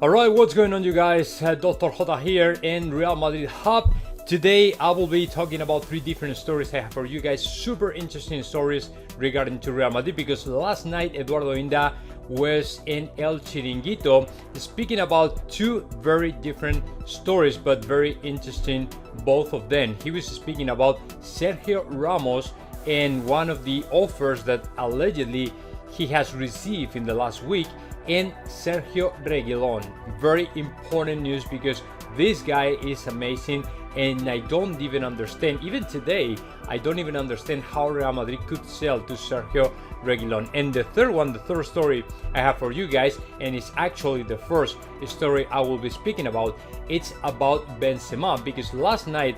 Alright, what's going on, you guys? Dr. Jota here in Real Madrid Hub. Today I will be talking about three different stories I have for you guys. Super interesting stories regarding to Real Madrid, because last night Eduardo Inda was in El Chiringuito speaking about two very different stories, but very interesting, both of them. He was speaking about Sergio Ramos and one of the offers that allegedly he has received in the last week, and Sergio Reguilón. Very important news, because this guy is amazing, and I don't even understand, even today, I don't even understand how Real Madrid could sell to Sergio Reguilón. And the third story I have for you guys, and it's actually the first story I will be speaking about, it's about Benzema, because last night,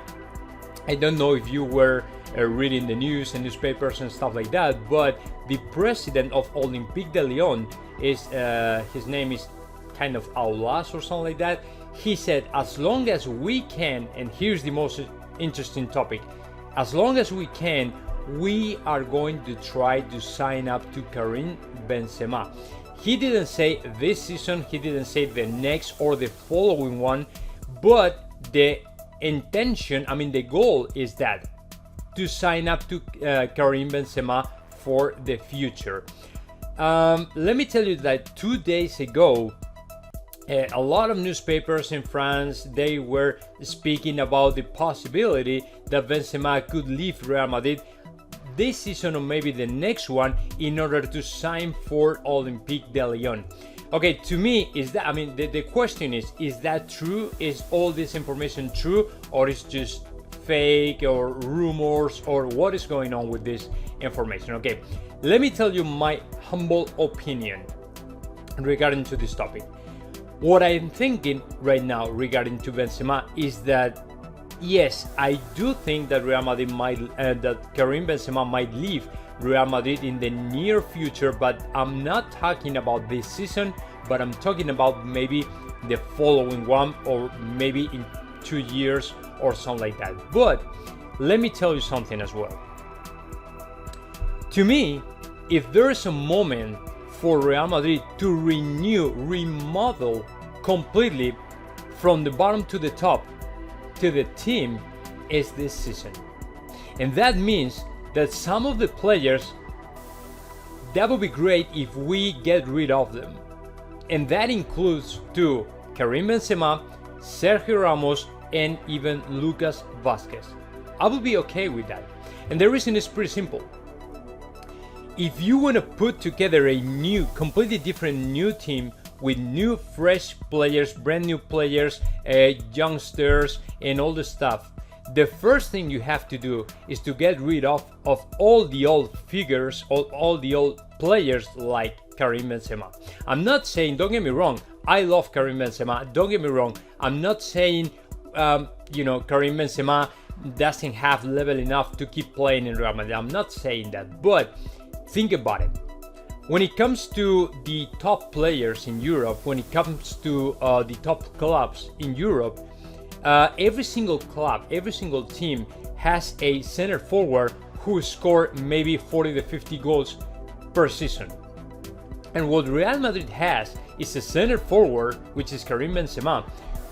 I don't know if you were reading the news and newspapers and stuff like that, but the president of Olympique de Lyon is his name is kind of Aulas or something like that. He said, as long as we can, and here's the most interesting topic, as long as we can, we are going to try to sign up to Karim Benzema. He didn't say this season, he didn't say the next or the following one, but the intention, the goal is that to sign up to Karim Benzema for the future. Let me tell you that 2 days ago, a lot of newspapers in France, they were speaking about the possibility that Benzema could leave Real Madrid this season or maybe the next one in order to sign for Olympique de Lyon. Okay, to me, is that, the question is that true? Is all this information true, or is just fake or rumors, or what is going on with this information? Okay, let me tell you my humble opinion regarding to this topic. What I'm thinking right now regarding to Benzema is that, yes, I do think that Real Madrid that Karim Benzema might leave Real Madrid in the near future, but I'm not talking about this season, but I'm talking about maybe the following one, or maybe in 2 years or something like that. But let me tell you something as well. To me, if there is a moment for Real Madrid to remodel completely from the bottom to the top to the team, is this season. And that means that some of the players, that would be great if we get rid of them. And that includes to Karim Benzema, Sergio Ramos, and even Lucas Vázquez. I will be okay with that. And the reason is pretty simple. If you want to put together a new, completely different new team with new, fresh players, brand new players, youngsters, and all the stuff, the first thing you have to do is to get rid of all the old figures, all the old players like Karim Benzema. I'm not saying, don't get me wrong, I love Karim Benzema, don't get me wrong, I'm not saying Karim Benzema doesn't have level enough to keep playing in Real Madrid. I'm not saying that, but think about it. When it comes to the top players in Europe, when it comes to the top clubs in Europe, every single club, every single team has a center forward who score maybe 40 to 50 goals per season. And what Real Madrid has is a center forward, which is Karim Benzema,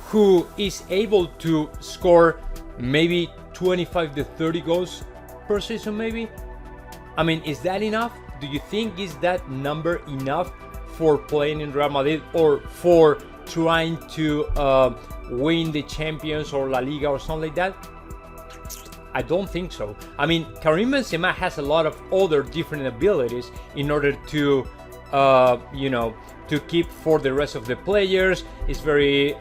who is able to score maybe 25 to 30 goals per season maybe. Is that enough? Do you think is that number enough for playing in Real Madrid, or for trying to win the Champions or La Liga or something like that? I don't think so. Karim Benzema has a lot of other different abilities in order to to keep for the rest of the players. He's very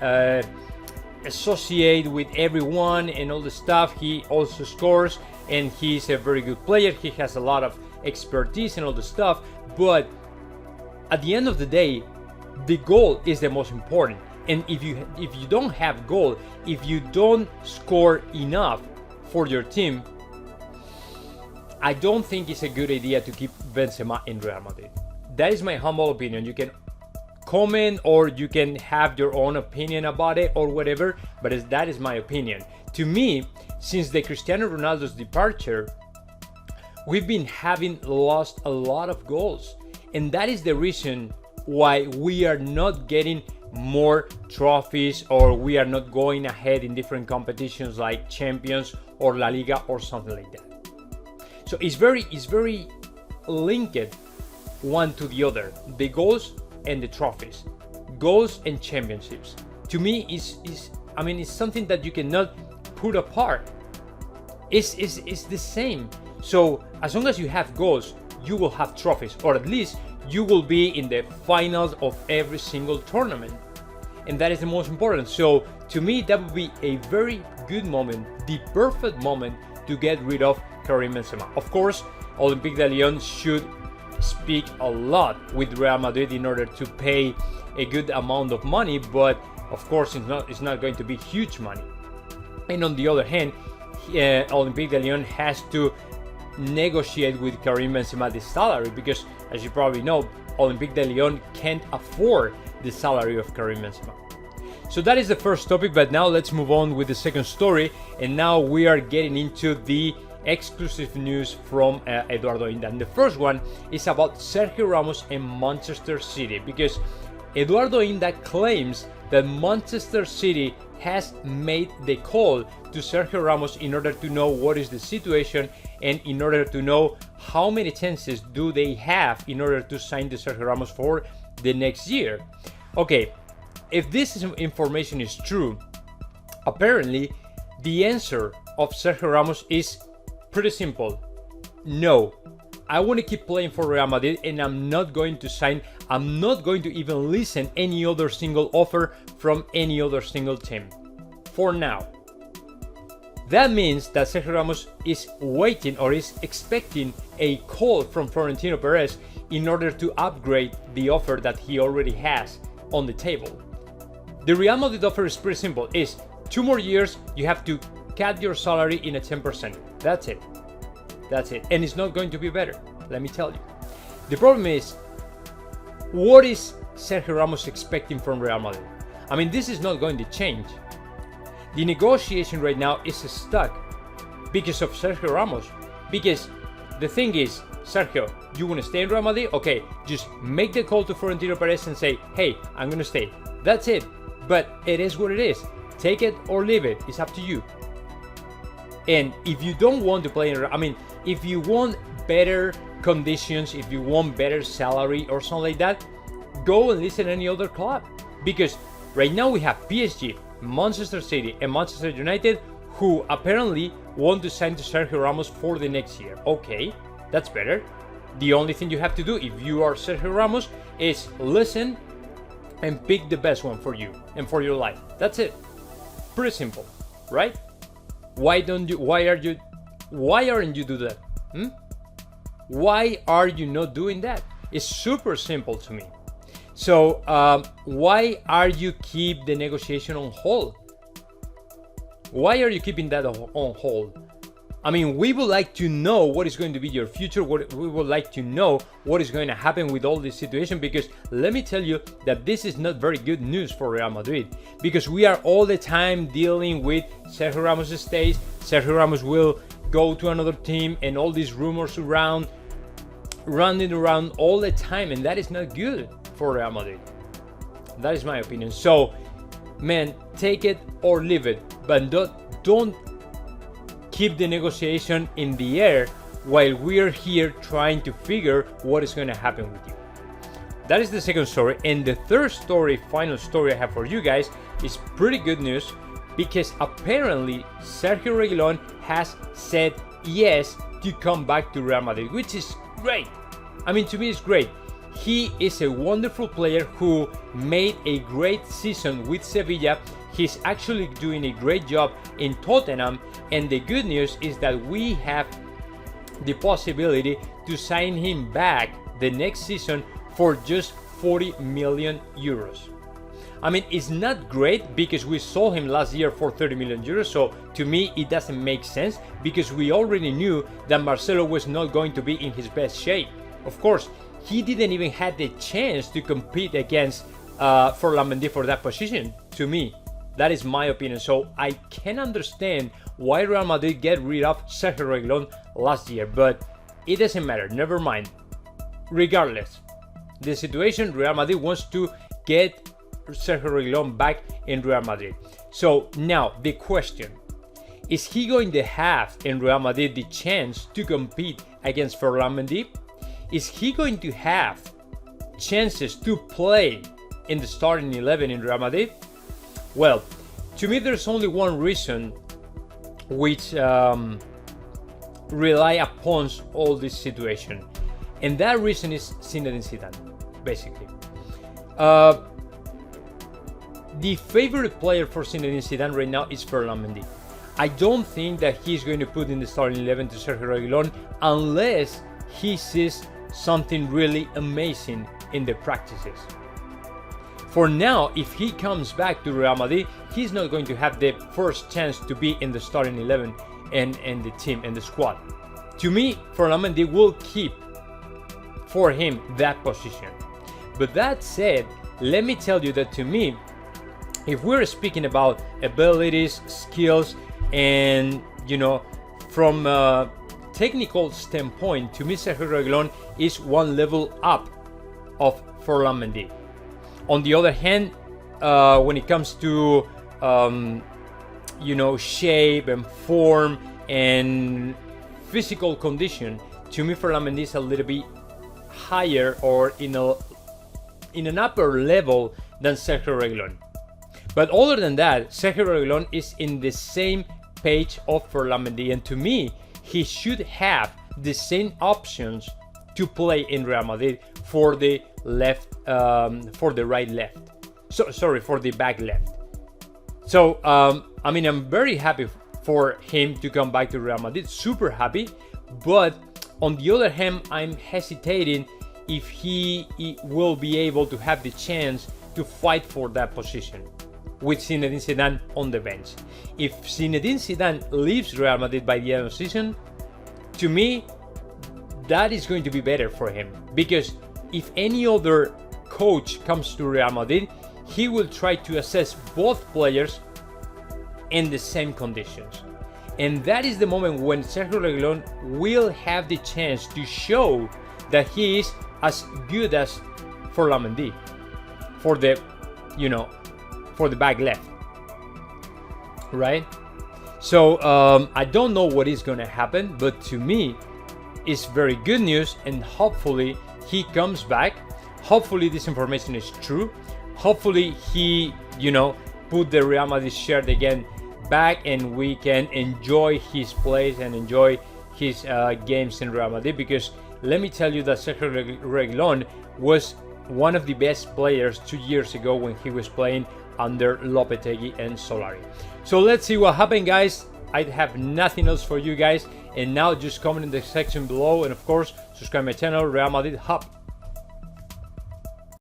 associated with everyone and all the stuff. He also scores, and he's a very good player. He has a lot of expertise and all the stuff, but at the end of the day, the goal is the most important. And if you don't have goal, if you don't score enough for your team, I don't think it's a good idea to keep Benzema in Real Madrid. That is my humble opinion. You can comment, or you can have your own opinion about it or whatever, but that is my opinion. To me, since the Cristiano Ronaldo's departure, we've been having lost a lot of goals, and that is the reason why we are not getting more trophies, or we are not going ahead in different competitions like Champions or La Liga or something like that. So it's very linked one to the other, the goals and the trophies, goals and championships. To me, it's something that you cannot put apart. It's the same. So as long as you have goals, you will have trophies, or at least you will be in the finals of every single tournament. And that is the most important. So to me, that would be a very good moment, the perfect moment to get rid of Karim Benzema. Of course, Olympique de Lyon should speak a lot with Real Madrid in order to pay a good amount of money, but of course it's not going to be huge money. And on the other hand, Olympique de Lyon has to negotiate with Karim Benzema the salary, because as you probably know, Olympique de Lyon can't afford the salary of Karim Benzema. So that is the first topic, but now let's move on with the second story, and now we are getting into the exclusive news from Eduardo Inda. And the first one is about Sergio Ramos and Manchester City, because Eduardo Inda claims that Manchester City has made the call to Sergio Ramos in order to know what is the situation and in order to know how many chances do they have in order to sign the Sergio Ramos for the next year. Okay, if this information is true, apparently the answer of Sergio Ramos is pretty simple. No, I want to keep playing for Real Madrid and I'm not going to sign, I'm not going to even listen any other single offer from any other single team. For now. That means that Sergio Ramos is waiting or is expecting a call from Florentino Perez in order to upgrade the offer that he already has on the table. The Real Madrid offer is pretty simple. It's 2 more years, you have to cut your salary in a 10%. That's it. That's it. And it's not going to be better, let me tell you. The problem is, what is Sergio Ramos expecting from Real Madrid? I mean, this is not going to change. The negotiation right now is stuck because of Sergio Ramos. Because the thing is, Sergio, you want to stay in Real Madrid? Okay, just make the call to Florentino Perez and say, hey, I'm going to stay. That's it. But it is what it is. Take it or leave it. It's up to you. And if you don't want to play in, I mean, if you want better conditions, if you want better salary or something like that, go and listen to any other club. Because right now we have PSG, Manchester City and Manchester United who apparently want to sign to Sergio Ramos for the next year. Okay, that's better. The only thing you have to do if you are Sergio Ramos is listen and pick the best one for you and for your life. That's it. Pretty simple, right? Why aren't you do that? Why are you not doing that? It's super simple to me. So why are you keep the negotiation on hold? Why are you keeping that on hold? I mean, we would like to know what is going to be your future. We would like to know what is going to happen with all this situation, because let me tell you that this is not very good news for Real Madrid, because we are all the time dealing with Sergio Ramos stays, Sergio Ramos will go to another team, and all these rumors running around all the time, and that is not good for Real Madrid. That is my opinion. So, man, take it or leave it, but don't keep the negotiation in the air while we're here trying to figure what is going to happen with you. That is the second story. And the third story, final story I have for you guys, is pretty good news, because apparently Sergio Reguilón has said yes to come back to Real Madrid, which is great. I mean, to me it's great. He is a wonderful player who made a great season with Sevilla. He's actually doing a great job in Tottenham, and the good news is that we have the possibility to sign him back the next season for just 40 million euros. I mean, it's not great because we sold him last year for 30 million euros, so to me it doesn't make sense, because we already knew that Marcelo was not going to be in his best shape. Of course, he didn't even have the chance to compete against Ferland Mendy for that position, to me. That is my opinion. So I can understand why Real Madrid get rid of Sergio Reguilón last year, but it doesn't matter. Never mind. Regardless, the situation, Real Madrid wants to get Sergio Reguilón back in Real Madrid. So now the question, is he going to have in Real Madrid the chance to compete against Ferland Mendy? Is he going to have chances to play in the starting 11 in Real Madrid? Well, to me there's only one reason which rely upon all this situation, and that reason is Zinedine Zidane, basically. The favorite player for Zinedine Zidane right now is Ferland Mendy. I don't think that he's going to put in the starting 11 to Sergio Reguilón unless he sees something really amazing in the practices. For now, if he comes back to Real Madrid, he's not going to have the first chance to be in the starting 11 and the team and the squad. To me, Ferland Mendy will keep for him that position. But that said, let me tell you that to me, if we're speaking about abilities, skills, and from a technical standpoint, to me Sergio Reguilón is one level up of Ferland Mendy. On the other hand, when it comes to shape and form and physical condition, to me Ferland Mendy is a little bit higher or in an upper level than Sergio Reguilón. But other than that, Sergio Reguilón is in the same page of Ferland Mendy, and to me, he should have the same options to play in Real Madrid for the left, for the right left. For the back left. So, I'm very happy for him to come back to Real Madrid, super happy. But on the other hand, I'm hesitating if he will be able to have the chance to fight for that position with Zinedine Zidane on the bench. If Zinedine Zidane leaves Real Madrid by the end of the season, to me, that is going to be better for him. Because if any other coach comes to Real Madrid, he will try to assess both players in the same conditions. And that is the moment when Sergio Reguilón will have the chance to show that he is as good as Ferland Mendy for the back left, right? So I don't know what is going to happen, but to me, it's very good news, and hopefully he comes back. Hopefully this information is true. Hopefully he, put the Real Madrid shirt again back, and we can enjoy his plays and enjoy his games in Real Madrid. Because let me tell you that Sergio Reguilón was one of the best players 2 years ago when he was playing under Lopetegui and Solari. So let's see what happened, guys. I have nothing else for you guys, and now just comment in the section below, and of course subscribe my channel, Real Madrid Hub.